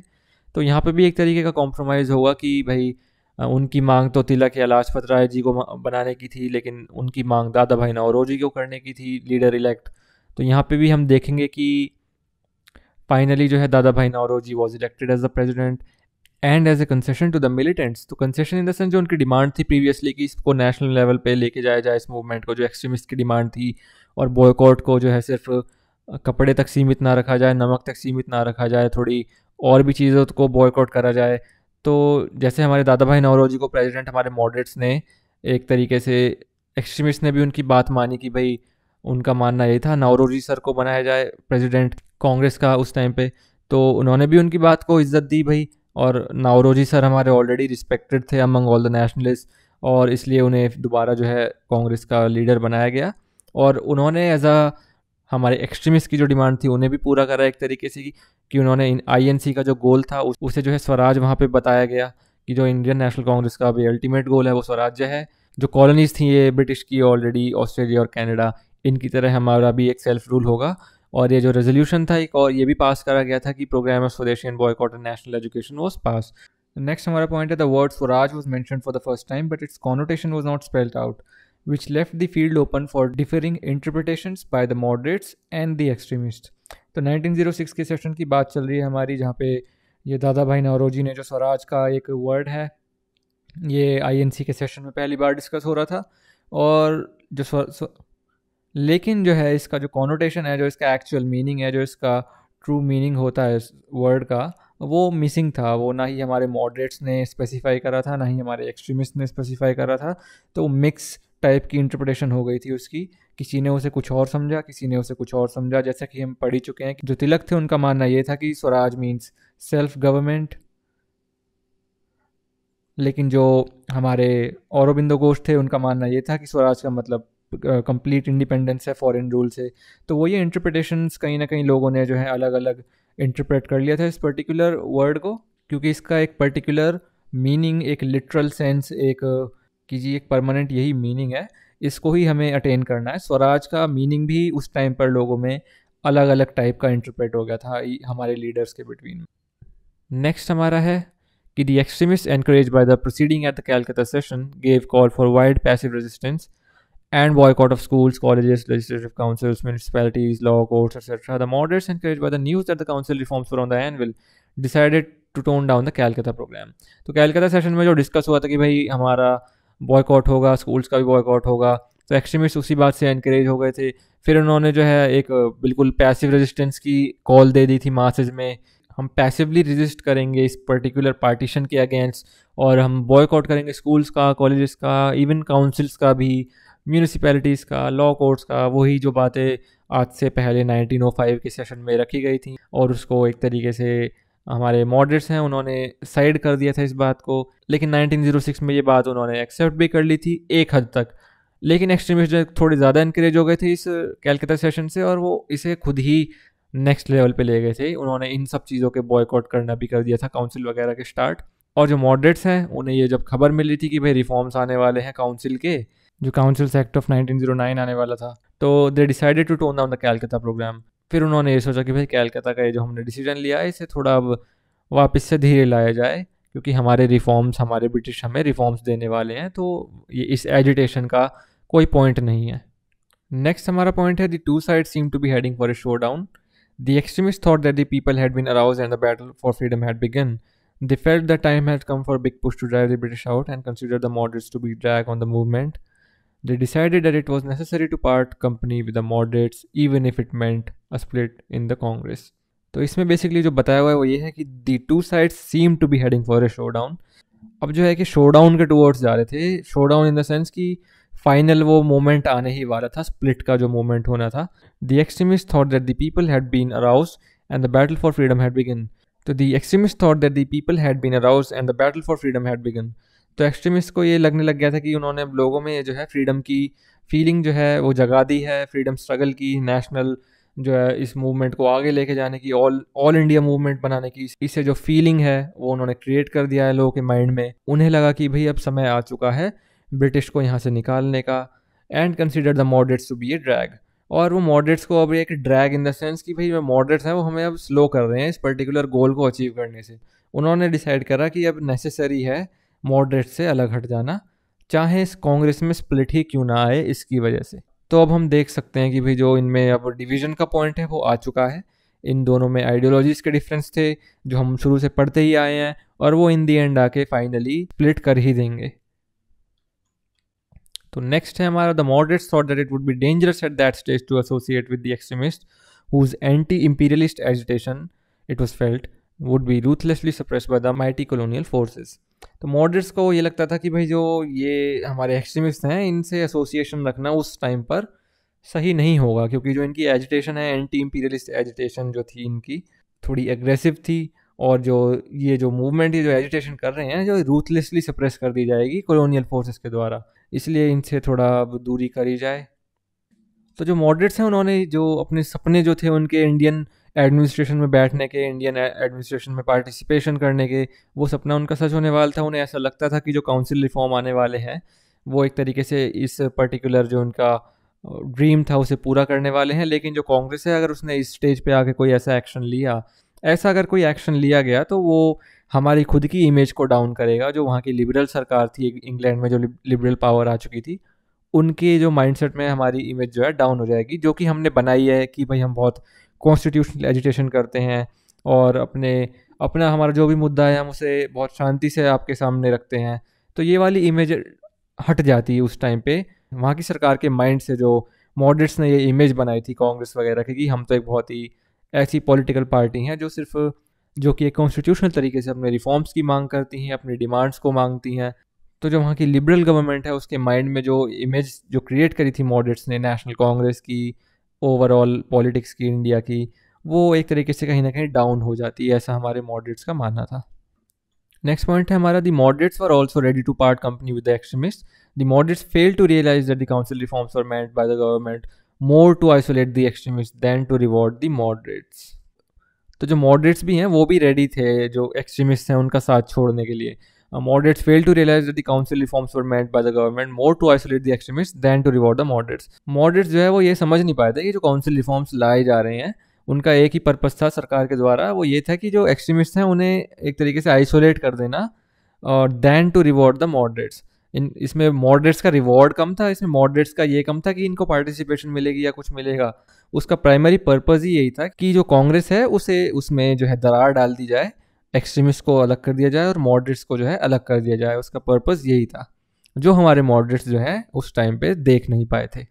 तो यहाँ पे भी एक तरीके का कॉम्प्रोमाइज़ होगा कि भाई उनकी मांग तो तिलक या लाजपत राय जी को बनाने की थी, लेकिन उनकी मांग दादा भाई नौरोजी को करने की थी लीडर इलेक्ट। तो यहाँ पे भी हम देखेंगे कि फाइनली जो है Dadabhai Naoroji was elected as the president and as a concession to the militants. तो कंसेशन इन द सेंस जो उनकी डिमांड थी प्रीवियसली कि इसको नेशनल लेवल पे लेके जाया जाए इस मूवमेंट को, जो एक्सट्रीमिस्ट की डिमांड थी, और बॉयकॉट को जो है सिर्फ कपड़े तक सीमित ना रखा जाए, नमक तक सीमित ना रखा जाए, थोड़ी और भी चीज़ों को बॉयकॉट करा जाए। तो जैसे हमारे दादा भाई नौरोजी को प्रेसिडेंट हमारे मॉडरेट्स ने एक तरीके से, एक्सट्रीमिस्ट ने भी उनकी बात मानी कि भाई उनका मानना ये था नौरोजी सर को बनाया जाए प्रेसिडेंट कांग्रेस का उस टाइम पे। तो उन्होंने भी उनकी बात को इज्जत दी भाई, और नौरोजी सर हमारे ऑलरेडी रिस्पेक्टेड थे अमंग ऑल द नेशनलिस्ट, और इसलिए उन्हें दोबारा जो है कांग्रेस का लीडर बनाया गया। और उन्होंने एज अ हमारे एक्सट्रीमिस्ट की जो डिमांड थी उन्हें भी पूरा करा एक तरीके से कि उन्होंने आईएनसी का जो गोल था उसे जो है स्वराज वहाँ पे बताया गया कि जो इंडियन नेशनल कांग्रेस का भी अल्टीमेट गोल है वो स्वराज्य है। जो कॉलोनीज थी ये ब्रिटिश की ऑलरेडी, ऑस्ट्रेलिया और कनाडा, इनकी तरह हमारा भी एक सेल्फ रूल होगा। और ये जो रेजोल्यूशन था एक और ये भी पास करा गया था कि programme of swadeshi and boycott and national education was pass. Next हमारा पॉइंट है the word Swaraj was mentioned for the first time but it's connotation was not spelled out, which left the field open for differing interpretations by the moderates and the extremists। तो 1906 के सेशन की बात चल रही है हमारी, जहाँ पे ये दादा भाई नौरोजी ने जो स्वराज का एक वर्ड है ये आईएनसी के सेशन में पहली बार डिस्कस हो रहा था, और जो लेकिन जो है इसका जो कॉनोटेशन है, जो इसका एक्चुअल मीनिंग है, जो इसका ट्रू मीनिंग होता है इस वर्ड का, वो मिसिंग था। वो ना ही हमारे मॉडरेट्स ने स्पेसिफाई करा था, ना ही हमारे एक्सट्रीमिस्ट ने स्पेसिफाई करा था। तो मिक्स टाइप की इंटरप्रिटेशन हो गई थी उसकी, किसी ने उसे कुछ और समझा, किसी ने उसे कुछ और समझा। जैसा कि हम पढ़ ही चुके हैं कि जो तिलक थे उनका मानना ये था कि स्वराज मीन्स सेल्फ गवर्नमेंट, लेकिन जो हमारे औरोबिंदो घोष थे उनका मानना ये था कि स्वराज का मतलब कंप्लीट इंडिपेंडेंस है फॉरेन रूल से। तो वो ये इंटरप्रिटेशंस कहीं ना कहीं लोगों ने जो है अलग अलग इंटरप्रेट कर लिया था इस पर्टिकुलर वर्ड को, क्योंकि इसका एक पर्टिकुलर मीनिंग, एक लिटरल सेंस, एक जी एक परमानेंट यही मीनिंग है, इसको ही हमें अटेन करना है। स्वराज का मीनिंग भी उस टाइम पर लोगों में अलग अलग टाइप का इंटरप्रेट हो गया था हमारे लीडर्स के बिटवीन। नेक्स्ट हमारा है कि the extremists encouraged by the proceeding at the Calcutta session gave call for wide passive resistance and boycott of schools, colleges, legislative councils, municipalities, law courts, etc. The moderates, encouraged by the news that the council reforms were on the anvil, decided to tone down the Calcutta program। तो कैलकाता सेशन में जो डिस्कस हुआ था कि भाई हमारा बॉयकॉट होगा, स्कूल्स का भी बॉयकॉट होगा, तो एक्सट्रीमिस्ट उसी बात से एनकरेज हो गए थे। फिर उन्होंने जो है एक बिल्कुल पैसिव रेजिस्टेंस की कॉल दे दी थी मासेज में, हम पैसिवली रेजिस्ट करेंगे इस पर्टिकुलर पार्टीशन के अगेंस्ट, और हम बॉयकॉट करेंगे स्कूल्स का, कॉलेजेस का, इवन काउंसिल्स का भी, म्यूनिसिपैलिटीज़ का, लॉ कोर्ट्स का, वही जो बातें आज से पहले 1905 के सेशन में रखी गई थी। और उसको एक तरीके से हमारे मॉडरेट्स हैं उन्होंने साइड कर दिया था इस बात को, लेकिन 1906 में ये बात उन्होंने एक्सेप्ट भी कर ली थी एक हद तक। लेकिन एक्सट्रीमिस्ट जो थोड़े ज़्यादा इनकरेज हो गए थे इस कैलकाता सेशन से, और वो इसे खुद ही नेक्स्ट लेवल पे ले गए थे। उन्होंने इन सब चीज़ों के बॉयकॉट करना भी कर दिया था, काउंसिल वगैरह के स्टार्ट। और जो मॉडरेट्स हैं उन्हें ये जब खबर मिली थी कि भाई रिफॉर्म्स आने वाले हैं काउंसिल के, जो काउंसिल्स एक्ट ऑफ 1909 आने वाला था, तो they decided to tone down the Calcutta programme. फिर उन्होंने ये सोचा कि भाई कैलकाता का ये जो हमने डिसीजन लिया है इसे थोड़ा अब वापस से धीरे लाया जाए, क्योंकि हमारे रिफॉर्म्स, हमारे ब्रिटिश हमें रिफॉर्म्स देने वाले हैं, तो ये इस एजिटेशन का कोई पॉइंट नहीं है। नेक्स्ट हमारा पॉइंट है the two side seem to be heading for a showdown. The extremists thought that the people had been aroused and the battle for freedom had begun. They felt the time had come for a big push to drive the British out and considered the moderates to be drag on the movement. They decided that it was necessary to part company with the moderates even if it meant a split in the Congress. तो इसमें बेसिकली जो बताया हुआ है वो ये है कि the two sides seem to be heading for a showdown. अब जो है कि शोडाउन के टूवर्ड्स जा रहे थे, शोडाउन इन द सेंस कि फाइनल वो मोमेंट आने ही वाला था, स्प्लिट का जो मोमेंट होना था। The extremist thought that the people had been aroused and the battle for freedom had begun. तो the extremist thought that the people had been aroused and the battle for freedom had begun. तो एक्सट्रीमिस्ट को ये लगने लग गया था कि उन्होंने लोगों में जो है फ्रीडम की फीलिंग जो है वो जगा दी है, फ्रीडम स्ट्रगल की, नेशनल जो है इस मूवमेंट को आगे लेके जाने की, ऑल इंडिया मूवमेंट बनाने की, इससे जो फीलिंग है वो उन्होंने क्रिएट कर दिया है लोगों के माइंड में। उन्हें लगा कि भाई अब समय आ चुका है ब्रिटिश को यहाँ से निकालने का, and consider the moderates to be a drag. और वो मॉडरेट्स को अब एक ड्रैग इन द सेंस कि भाई मॉडरेट्स हैं वो हमें अब स्लो कर रहे हैं इस पर्टिकुलर गोल को अचीव करने से। उन्होंने डिसाइड करा कि अब नेसेसरी है मॉडरेट से अलग हट जाना, चाहे इस कांग्रेस में स्प्लिट ही क्यों ना आए इसकी वजह से। तो अब हम देख सकते हैं कि भाई जो इनमें अब डिवीजन का पॉइंट है वो आ चुका है। इन दोनों में आइडियोलॉजीज के डिफरेंस थे जो हम शुरू से पढ़ते ही आए हैं, और वो इन दी एंड आके फाइनली स्प्लिट कर ही देंगे। तो नेक्स्ट है हमारा the moderates thought that it would be dangerous at that stage to associate with the extremist whose anti imperialist agitation it was felt would be ruthlessly suppressed by the mighty colonial forces. तो मॉडरेट्स को ये लगता था कि भाई जो ये हमारे एक्सट्रीमिस्ट हैं इनसे एसोसिएशन रखना उस टाइम पर सही नहीं होगा, क्योंकि जो इनकी एजिटेशन है, एंटी इंपीरियलिस्ट एजिटेशन जो थी इनकी थोड़ी एग्रेसिव थी, और जो ये जो मूवमेंट ये जो एजिटेशन कर रहे हैं जो रूथलेसली सप्रेस कर दी जाएगी कॉलोनियल फोर्सेस के द्वारा, इसलिए इनसे थोड़ा दूरी करी जाए। तो जो मॉडरेट्स हैं उन्होंने जो अपने सपने जो थे उनके इंडियन एडमिनिस्ट्रेशन में बैठने के, इंडियन एडमिनिस्ट्रेशन में पार्टिसिपेशन करने के, वो सपना उनका सच होने वाला था। उन्हें ऐसा लगता था कि जो काउंसिल रिफॉर्म आने वाले हैं वो एक तरीके से इस पर्टिकुलर जो उनका ड्रीम था उसे पूरा करने वाले हैं। लेकिन जो कांग्रेस है अगर उसने इस स्टेज पे आके कोई ऐसा एक्शन लिया, ऐसा अगर कोई एक्शन लिया गया तो वो हमारी खुद की इमेज को डाउन करेगा। जो वहाँ की लिबरल सरकार थी इंग्लैंड में, जो लिबरल पावर आ चुकी थी, उनके जो माइंडसेट में हमारी इमेज जो है डाउन हो जाएगी, जो कि हमने बनाई है कि भाई हम बहुत कॉन्स्टिट्यूशनल एजिटेशन करते हैं और अपना हमारा जो भी मुद्दा है हम उसे बहुत शांति से आपके सामने रखते हैं। तो ये वाली इमेज हट जाती है उस टाइम पे वहाँ की सरकार के माइंड से। जो मॉडरेट्स ने ये इमेज बनाई थी कांग्रेस वगैरह की कि हम तो एक बहुत ही ऐसी पॉलिटिकल पार्टी हैं जो कि एक कॉन्स्टिट्यूशनल तरीके से अपने रिफॉर्म्स की मांग करती हैं, अपनी डिमांड्स को मांगती हैं। तो जो वहाँ की लिबरल गवर्नमेंट है उसके माइंड में जो इमेज जो क्रिएट करी थी मॉडरेट्स ने नेशनल कांग्रेस की, ओवरऑल पॉलिटिक्स की, इंडिया की, वो एक तरीके से कहीं ना कहीं डाउन हो जाती है, ऐसा हमारे मॉडरेट्स का मानना था। नेक्स्ट पॉइंट है हमारा the moderates were also ready to part company with the extremist. The moderates fail to realise that the council reforms were meant by the government more to isolate the extremist than to reward the moderates. तो जो मॉडरेट्स भी हैं वो भी रेडी थे जो एक्सट्रीमिस्ट हैं उनका साथ छोड़ने के लिए। Moderates failed to realize that the council reforms were meant by the government more to isolate the extremists than to reward the moderates. Moderates जो है वो ये समझ नहीं पाए थे कि जो काउंसिल रिफॉर्म्स लाए जा रहे हैं उनका एक ही पर्पस था सरकार के द्वारा, वो ये था कि जो एक्सट्रीमिस्ट हैं उन्हें एक तरीके से आइसोलेट कर देना, और than to reward the moderates. इसमें मॉडरेट्स का रिवॉर्ड कम था, इसमें मॉडरेट्स का ये कम था कि इनको पार्टिसिपेशन मिलेगी या कुछ मिलेगा। उसका प्राइमरी पर्पज़ ही यही था कि जो कांग्रेस है उसे उसमें जो है दरार डाल दी जाए, एक्सट्रीमिस्ट को अलग कर दिया जाए और मॉडरेट्स को जो है अलग कर दिया जाए। उसका पर्पस यही था जो हमारे मॉडरेट्स जो है उस टाइम पे देख नहीं पाए थे।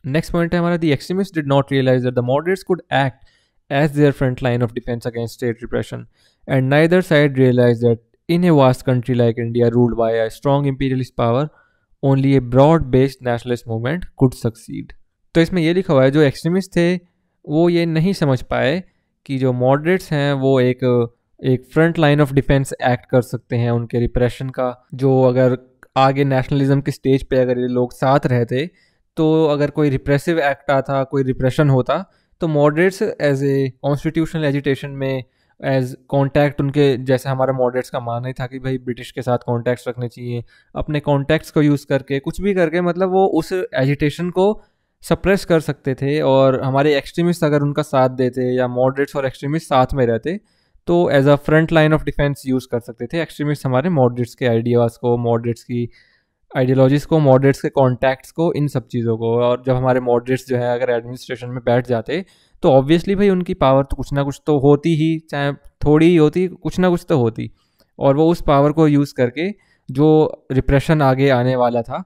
नेक्स्ट पॉइंट है हमारा the extremist did not realise that the moderates could act as their front line of defence against state repression and neither side realise that in a vast country like India ruled by a strong imperialist power only a broad based nationalist movement could succeed. तो इसमें ये लिखा हुआ है जो एक्सट्रीमिस्ट थे वो ये नहीं समझ पाए कि जो मॉडरेट्स हैं वो एक front line of defence act कर सकते हैं उनके रिप्रेशन का। जो अगर आगे नेशनलिज्म के स्टेज पे अगर ये लोग साथ रहते तो अगर कोई रिप्रेसिव एक्ट आता, कोई रिप्रेशन होता, तो moderates as a constitutional agitation में एज कॉन्टैक्ट उनके, जैसे हमारा मॉडरेट्स का मानना ही था कि भाई ब्रिटिश के साथ कॉन्टैक्ट्स रखने चाहिए, अपने कॉन्टैक्ट्स को यूज़ करके कुछ भी करके मतलब वो उस एजिटेशन को सप्रेस कर सकते थे। और हमारे एक्सट्रीमिस्ट अगर उनका साथ देते या मॉडरेट्स और एक्सट्रीमिस्ट साथ में रहते तो as a front line of defence use कर सकते थे एक्सट्रीमिस्ट हमारे मॉडरेट्स के आइडियाज़ को, मॉडरेट्स की आइडियोलॉजीज़ को, मॉडरेट्स के कॉन्टैक्ट्स को, इन सब चीज़ों को। और जब हमारे मॉडरेट्स जो है अगर एडमिनिस्ट्रेशन में बैठ जाते तो ऑब्वियसली भाई उनकी पावर तो कुछ ना कुछ तो होती ही, चाहे थोड़ी ही होती, कुछ ना कुछ तो होती, और वो उस पावर को यूज़ करके जो रिप्रेशन आगे आने वाला था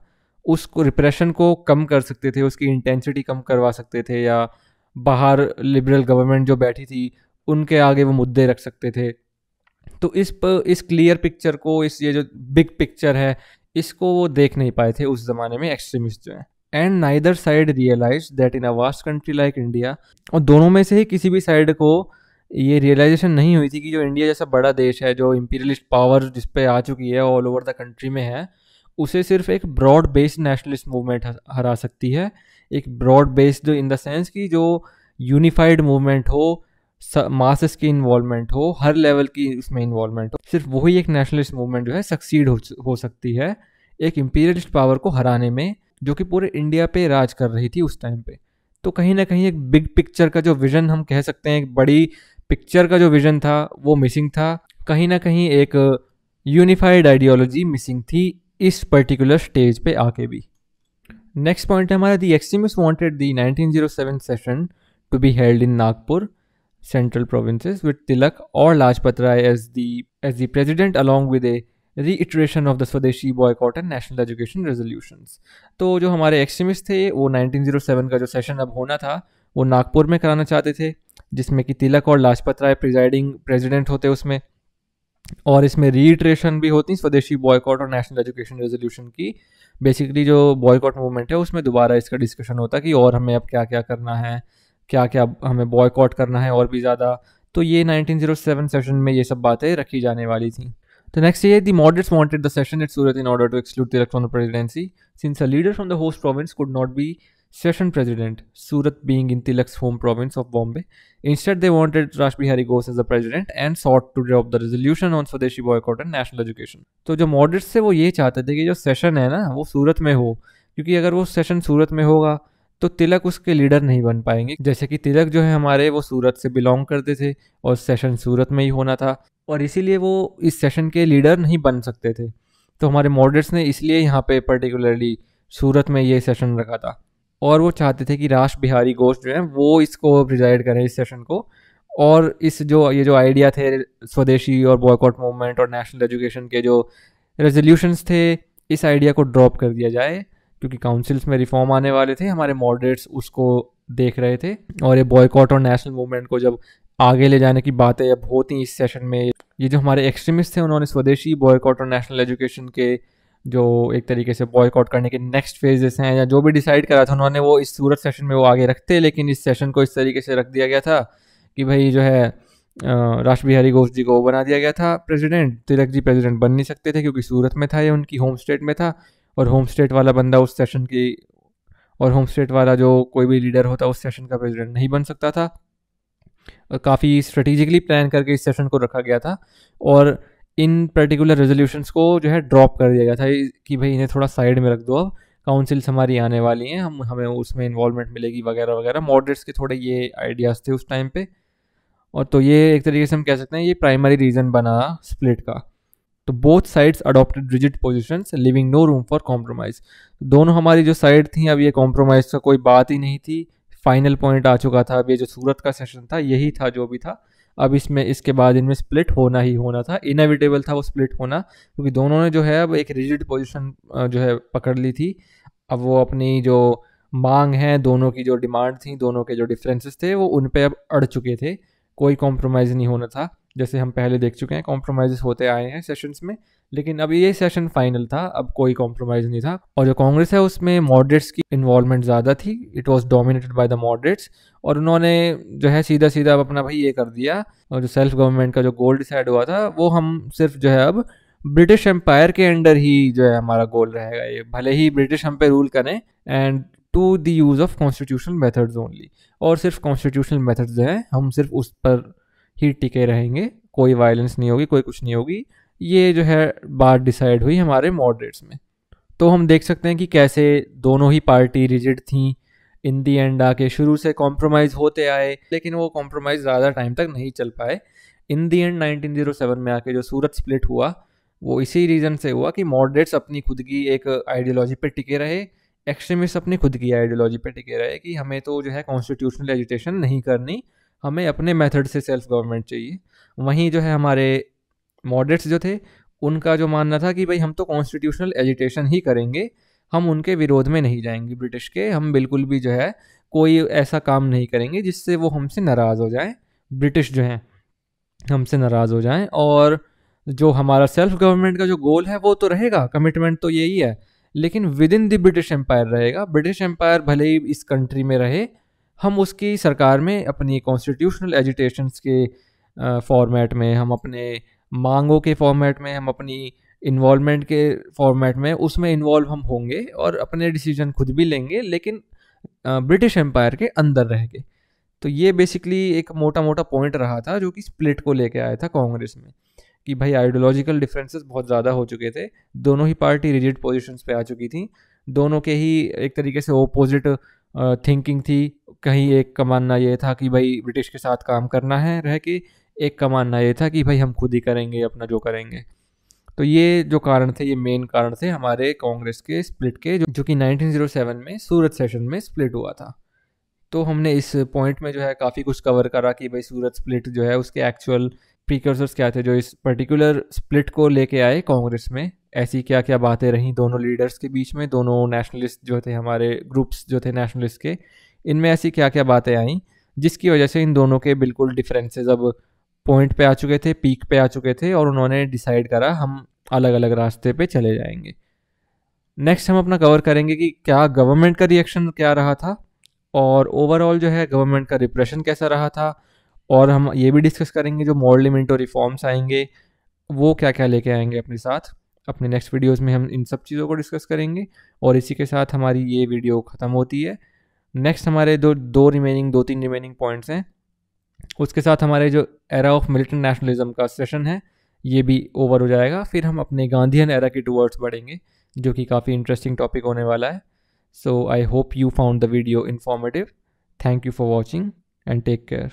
उसको रिप्रेशन को कम कर सकते थे, उसकी इंटेंसिटी कम करवा सकते थे, या बाहर लिबरल गवर्नमेंट जो बैठी थी उनके आगे वो मुद्दे रख सकते थे। तो इस क्लियर पिक्चर को, इस ये जो बिग पिक्चर है, इसको वो देख नहीं पाए थे उस ज़माने में एक्सट्रीमिस्ट जो हैं। And neither side realise that in a vast country like India, और दोनों में से ही किसी भी साइड को ये रियलाइजेशन नहीं हुई थी कि जो इंडिया जैसा बड़ा देश है, जो इंपीरियलिस्ट पावर जिस पे आ चुकी है ऑल ओवर द कंट्री में है, उसे सिर्फ एक ब्रॉड बेस्ड नेशनलिस्ट मूवमेंट हरा सकती है। एक broad based in the sense कि जो यूनिफाइड मूवमेंट हो, मासेस की इन्वॉल्वमेंट हो, हर लेवल की उसमें इन्वॉल्वमेंट हो, सिर्फ वही एक नेशनलिस्ट मूवमेंट जो है सक्सीड हो सकती है एक इंपीरियलिस्ट पावर को हराने में, जो कि पूरे इंडिया पे राज कर रही थी उस टाइम पे। तो कहीं ना कहीं एक बिग पिक्चर का जो विजन हम कह सकते हैं, एक बड़ी पिक्चर का जो विजन था वो मिसिंग था। कहीं ना कहीं एक यूनिफाइड आइडियोलॉजी मिसिंग थी इस पर्टिकुलर स्टेज पे आके भी। नेक्स्ट पॉइंट है हमारा, the extremist wanted the 1907 session to be held in Nagpur central provinces with Tilak or Lajpat Rai as the president, along with a reiteration of the Swadeshi boycott and national education resolutions। तो जो हमारे एक्सट्रीमिस्ट थे वो 1907 का जो सेशन अब होना था वो नागपुर में कराना चाहते थे, जिसमें कि तिलक और लाजपत राय प्रिजाइडिंग प्रेसिडेंट होते उसमें, और इसमें रीइटरेशन भी होती स्वदेशी बॉयकॉट और नेशनल एजुकेशन रेजोल्यूशन की। बेसिकली जो बॉयकॉट मूवमेंट है उसमें दोबारा इसका डिस्कशन होता कि और हमें अब क्या क्या करना है, क्या क्या हमें बॉयकॉट करना है और भी ज़्यादा। तो ये 1907 सेशन में ये सब बातें रखी जाने वाली थी। तो नेक्स्ट ये, the moderates wanted the session at Surat in order to exclude Tilak from the presidency since a leader from the host province could not be session president, Surat being in Tilak's home province of Bombay. Instead, they wanted Rash Bihari Ghosh as the president and sought to drop the resolution on Swadeshi boycott and national education. तो जो मॉडरेट्स थे वो ये चाहते थे कि जो सेशन है ना वो सूरत में हो, क्योंकि अगर वो सेशन सूरत में होगा तो तिलक उसके लीडर नहीं बन पाएंगे। जैसे कि तिलक जो है हमारे वो सूरत से बिलोंग करते थे और सेशन सूरत में ही होना था, और इसीलिए वो इस सेशन के लीडर नहीं बन सकते थे। तो हमारे मॉडरेट्स ने इसलिए यहाँ पे पर्टिकुलरली सूरत में ये सेशन रखा था, और वो चाहते थे कि राश बिहारी घोष जो है वो इसको प्रिजाइड करें इस सेशन को। और इस जो ये जो आइडिया थे स्वदेशी और बॉयकॉट मूवमेंट और नेशनल एजुकेशन के जो रेजोल्यूशंस थे, इस आइडिया को ड्रॉप कर दिया जाए, क्योंकि काउंसिल्स में रिफॉर्म आने वाले थे, हमारे मॉडरेट्स उसको देख रहे थे। और ये बॉयकॉट और नेशनल मूवमेंट को जब आगे ले जाने की बातें अब होती इस सेशन में, ये जो हमारे एक्सट्रीमिस्ट थे उन्होंने स्वदेशी, बॉयकॉट और नेशनल एजुकेशन के जो एक तरीके से बॉयकॉट करने के नेक्स्ट फेजेस हैं या जो भी डिसाइड करा था उन्होंने, वो इस सूरत सेशन में वो आगे रखते। लेकिन इस सेशन को इस तरीके से रख दिया गया था कि भाई जो है राश बिहारी घोष जी को वो बना दिया गया था प्रेसिडेंट, तिलक जी प्रेसिडेंट बन नहीं सकते थे क्योंकि सूरत में था, ये उनकी होम स्टेट में था, और होम स्टेट वाला बंदा उस सेशन की, और होम स्टेट वाला जो कोई भी लीडर होता उस सेशन का प्रेसिडेंट नहीं बन सकता था। काफ़ी स्ट्रेटेजिकली प्लान करके इस सेशन को रखा गया था, और इन पर्टिकुलर रेजोल्यूशंस को जो है ड्रॉप कर दिया गया था कि भाई इन्हें थोड़ा साइड में रख दो, अब काउंसिल्स हमारी आने वाली हैं, हमें उसमें इन्वॉल्वमेंट मिलेगी वगैरह वगैरह। मॉडरेट्स के थोड़े ये आइडियाज़ थे उस टाइम पे, और तो ये एक तरीके से हम कह सकते हैं ये प्राइमरी रीज़न बना स्प्लिट का। तो both sides adopted rigid positions leaving no room for compromise. दोनों हमारी जो साइड थी अब ये कॉम्प्रोमाइज़ का कोई बात ही नहीं थी, फाइनल पॉइंट आ चुका था। अब ये जो सूरत का सेशन था यही था जो भी था, अब इसमें इसके बाद इनमें स्प्लिट होना ही होना था, इनएविटेबल था वो स्प्लिट होना, क्योंकि दोनों ने जो है अब एक रिजिड पोजीशन जो है पकड़ ली थी। अब वो अपनी जो मांग है, दोनों की जो डिमांड थी, दोनों के जो डिफरेंसेस थे वो उन पे अब अड़ चुके थे, कोई कॉम्प्रोमाइज़ नहीं होना था। जैसे हम पहले देख चुके हैं कॉम्प्रोमाइज़ होते आए हैं सेशंस में, लेकिन अब ये सेशन फाइनल था, अब कोई कॉम्प्रोमाइज़ नहीं था। और जो कांग्रेस है उसमें मॉडरेट्स की इन्वॉल्वमेंट ज़्यादा थी, it was dominated by the moderates, और उन्होंने जो है सीधा सीधा अब अपना भाई ये कर दिया, और जो सेल्फ गवर्नमेंट का जो गोल डिसाइड हुआ था वो हम सिर्फ जो है अब ब्रिटिश एम्पायर के अंडर ही जो है हमारा गोल रहेगा, ये भले ही ब्रिटिश हम पे रूल करें, and to the use of constitutional methods only, और सिर्फ कॉन्स्टिट्यूशनल मेथड्स जो हैं हम सिर्फ उस पर ही टिके रहेंगे, कोई वायलेंस नहीं होगी, कोई कुछ नहीं होगी। ये जो है बात डिसाइड हुई हमारे मॉडरेट्स में। तो हम देख सकते हैं कि कैसे दोनों ही पार्टी रिजिड थी, इन दी एंड आके शुरू से कॉम्प्रोमाइज़ होते आए, लेकिन वो कॉम्प्रोमाइज़ ज़्यादा टाइम तक नहीं चल पाए। इन दी एंड 1907 में आके जो सूरत स्प्लिट हुआ वो इसी रीज़न से हुआ कि मॉडरेट्स अपनी खुद की एक आइडियोलॉजी पे टिके रहे, एक्सट्रीमिस्ट अपनी खुद की आइडियोलॉजी पे टिके रहे कि हमें तो जो है कॉन्स्टिट्यूशनल एजिटेशन नहीं करनी, हमें अपने मेथड से सेल्फ गवर्नमेंट चाहिए। वहीं जो है हमारे मॉडरेट्स जो थे उनका जो मानना था कि भाई हम तो कॉन्स्टिट्यूशनल एजिटेशन ही करेंगे, हम उनके विरोध में नहीं जाएंगे ब्रिटिश के, हम बिल्कुल भी जो है कोई ऐसा काम नहीं करेंगे जिससे वो हमसे नाराज़ हो जाएं, ब्रिटिश जो हैं हमसे नाराज़ हो जाएं। और जो हमारा सेल्फ गवर्नमेंट का जो गोल है वो तो रहेगा, कमिटमेंट तो यही है, लेकिन within the British empire रहेगा। ब्रिटिश एम्पायर भले ही इस कंट्री में रहे, हम उसकी सरकार में अपनी कॉन्स्टिट्यूशनल एजिटेशंस के फॉर्मेट में, हम अपने मांगों के फॉर्मेट में, हम अपनी इन्वॉल्वमेंट के फॉर्मेट में उसमें इन्वॉल्व हम होंगे और अपने डिसीजन खुद भी लेंगे, लेकिन ब्रिटिश एम्पायर के अंदर रह के। तो ये बेसिकली एक मोटा मोटा पॉइंट रहा था जो कि स्प्लिट को लेके आया था कांग्रेस में, कि भाई आइडियोलॉजिकल डिफरेंसेस बहुत ज़्यादा हो चुके थे, दोनों ही पार्टी रिजिड पोजीशंस पे आ चुकी थी, दोनों के ही एक तरीके से ओपोजिट थिंकिंग थी। कहीं एक का मानना ये था कि भाई ब्रिटिश के साथ काम करना है रह के, एक का मानना ये था कि भाई हम खुद ही करेंगे अपना जो करेंगे। तो ये जो कारण थे, ये मेन कारण थे हमारे कांग्रेस के स्प्लिट के, जो कि 1907 में सूरत सेशन में स्प्लिट हुआ था। तो हमने इस पॉइंट में जो है काफ़ी कुछ कवर करा कि भाई सूरत स्प्लिट जो है उसके एक्चुअल प्रीकर्सर्स क्या थे जो इस पर्टिकुलर स्प्लिट को लेके आए कांग्रेस में, ऐसी क्या क्या बातें रहीं दोनों लीडर्स के बीच में, दोनों नेशनलिस्ट जो थे, हमारे ग्रुप्स जो थे नेशनलिस्ट के, इनमें ऐसी क्या क्या बातें आई जिसकी वजह से इन दोनों के बिल्कुल डिफरेंसेस अब पॉइंट पे आ चुके थे, पीक पे आ चुके थे, और उन्होंने डिसाइड करा हम अलग अलग रास्ते पे चले जाएंगे। नेक्स्ट हम अपना कवर करेंगे कि क्या गवर्नमेंट का रिएक्शन क्या रहा था, और ओवरऑल जो है गवर्नमेंट का रिप्रेशन कैसा रहा था, और हम ये भी डिस्कस करेंगे जो मॉडल मिंटो रिफॉर्म्स आएंगे वो क्या क्या लेके आएंगे अपने साथ। अपने नेक्स्ट वीडियोस में हम इन सब चीज़ों को डिस्कस करेंगे, और इसी के साथ हमारी ये वीडियो ख़त्म होती है। नेक्स्ट हमारे दो तीन रिमेनिंग पॉइंट्स हैं, उसके साथ हमारे जो एरा ऑफ मिलिटेंट नेशनलिज्म का सेशन है ये भी ओवर हो जाएगा, फिर हम अपने गांधीयन एरा की टूवर्ड्स बढ़ेंगे, जो कि काफ़ी इंटरेस्टिंग टॉपिक होने वाला है। So I hope you found the video informative. Thank you for watching and take care.